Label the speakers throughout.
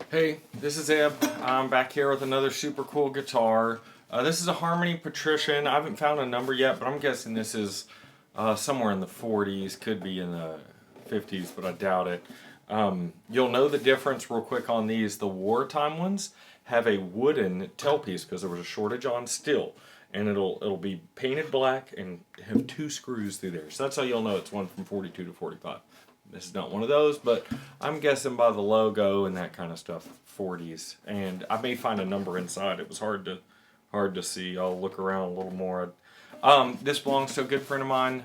Speaker 1: Hey, this is Eb. I'm back here with another super cool guitar. This is a Harmony Patrician. I haven't found a number yet, but I'm guessing this is somewhere in the 40s, could be in the 50s, but I doubt it. You'll know the difference real quick on these. The wartime ones have a wooden tailpiece because there was a shortage on steel, and it'll be painted black and have two screws through there. So that's how you'll know it's one from 42 to 45. This is not one of those, but I'm guessing by the logo and that kind of stuff, 40s. And I may find a number inside. It was hard to see. I'll look around a little more. This belongs to a good friend of mine,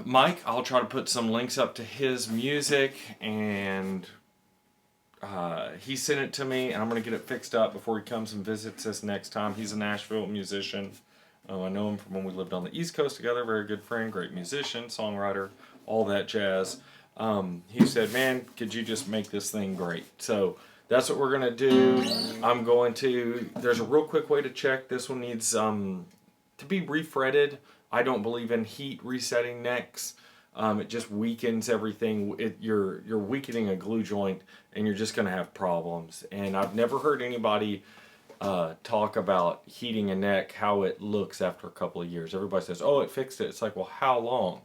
Speaker 1: Mike. I'll try to put some links up to his music, and he sent it to me, and I'm gonna get it fixed up before he comes and visits us next time. He's a Nashville musician. I know him from when we lived on the East Coast together. Very good friend, great musician, songwriter, all that jazz. He said, man, could you just make this thing great? So that's what we're going to do. There's a real quick way to check. This one needs to be refretted. I don't believe in heat resetting necks. It just weakens everything. You're weakening a glue joint, and you're just going to have problems. And I've never heard anybody talk about heating a neck, how it looks after a couple of years. Everybody says, oh, it fixed it. It's like, well, how long?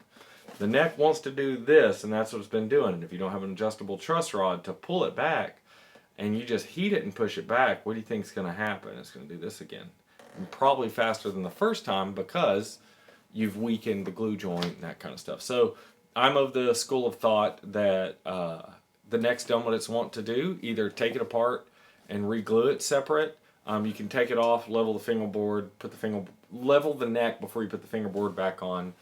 Speaker 1: The neck wants to do this, and that's what it's been doing. And if you don't have an adjustable truss rod to pull it back, and you just heat it and push it back, what do you think is going to happen? It's going to do this again. And probably faster than the first time because you've weakened the glue joint and that kind of stuff. So I'm of the school of thought that the neck's done what it's want to do. Either take it apart and re-glue it separate. You can take it off, level the fingerboard, level the neck before you put the fingerboard back on,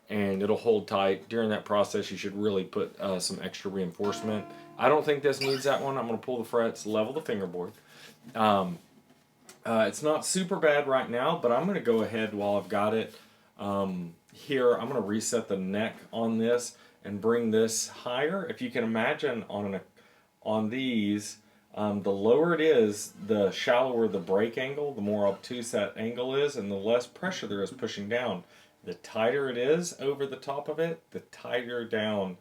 Speaker 1: and it'll hold tight. During that process, you should really put some extra reinforcement. I don't think this needs that one. I'm going to pull the frets, level the fingerboard. It's not super bad right now, but I'm going to go ahead while I've got it here. I'm going to reset the neck on this and bring this higher. If you can imagine on these, the lower it is, the shallower the break angle, the more obtuse that angle is, and the less pressure there is pushing down. The tighter it is over the top of it, the tighter down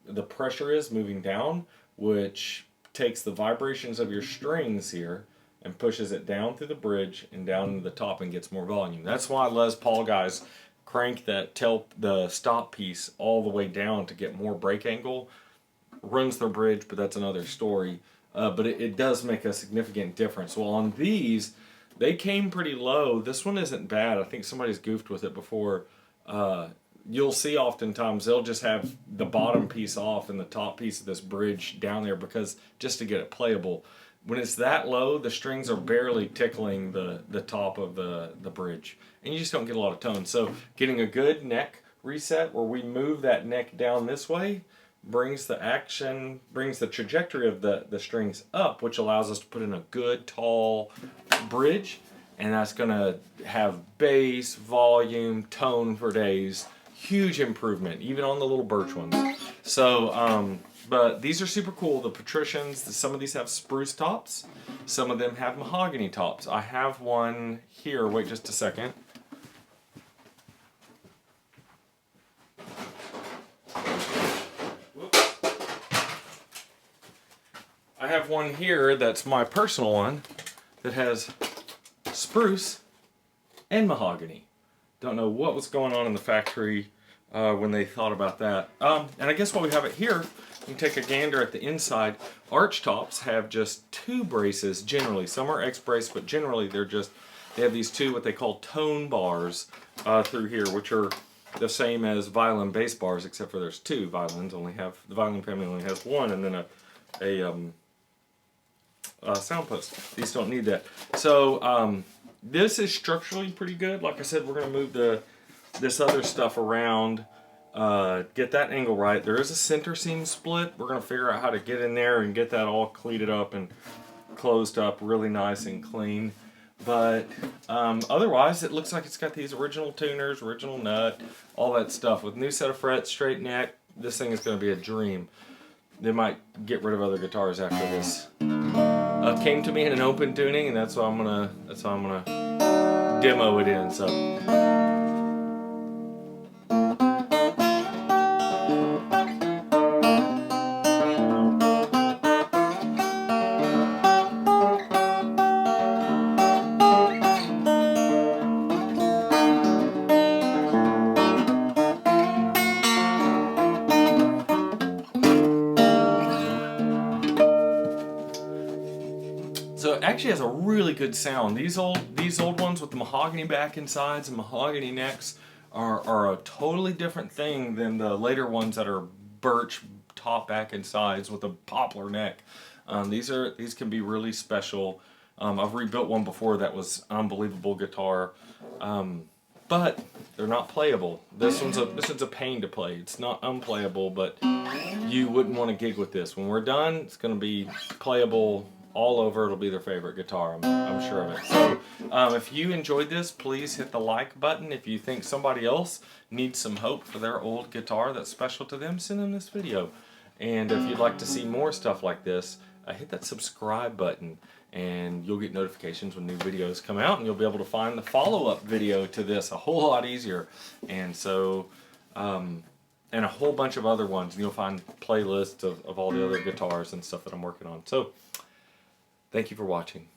Speaker 1: the pressure is moving down, which takes the vibrations of your strings here and pushes it down through the bridge and down to the top and gets more volume. That's why Les Paul guys crank the stop piece all the way down to get more break angle. Runs their bridge, but that's another story. But it does make a significant difference. Well, on these, they came pretty low. This one isn't bad. I think somebody's goofed with it before. You'll see oftentimes they'll just have the bottom piece off and the top piece of this bridge down there because just to get it playable. When it's that low, the strings are barely tickling the top of the bridge, and you just don't get a lot of tone. So getting a good neck reset where we move that neck down this way brings the trajectory of the strings up, which allows us to put in a good tall bridge, and that's going to have bass, volume, tone for days. Huge improvement, even on the little birch ones. So, but these are super cool. The Patricians, some of these have spruce tops, some of them have mahogany tops. I have one here, wait just a second. I have one here that's my personal one that has spruce and mahogany. Don't know what was going on in the factory when they thought about that. And I guess while we have it here, you can take a gander at the inside. Archtops have just two braces generally. Some are X-brace, but generally they have these two what they call tone bars through here, which are the same as violin bass bars, except for there's two. The violin family only has one, and then a sound post. These don't need that. So this is structurally pretty good. Like I said, we're going to move this other stuff around, get that angle right. There is a center seam split. We're going to figure out how to get in there and get that all cleated up and closed up really nice and clean. But otherwise, it looks like it's got these original tuners, original nut, all that stuff. With new set of frets, straight neck, this thing is going to be a dream. They might get rid of other guitars after this. Came to me in an open tuning, and that's how I'm gonna demo it in. So actually has a really good sound. These old ones with the mahogany back and sides and mahogany necks are a totally different thing than the later ones that are birch top, back, and sides with a poplar neck. These can be really special. I've rebuilt one before that was an unbelievable guitar, but they're not playable. This one's a pain to play. It's not unplayable, but you wouldn't want to gig with this. When we're done, it's going to be playable all over. It'll be their favorite guitar. I'm sure of it. So if you enjoyed this, please hit the like button. If you think somebody else needs some hope for their old guitar that's special to them, send them this video. And if you'd like to see more stuff like this, hit that subscribe button and you'll get notifications when new videos come out, and you'll be able to find the follow-up video to this a whole lot easier. And so and a whole bunch of other ones, and you'll find playlists of all the other guitars and stuff that I'm working on. So thank you for watching.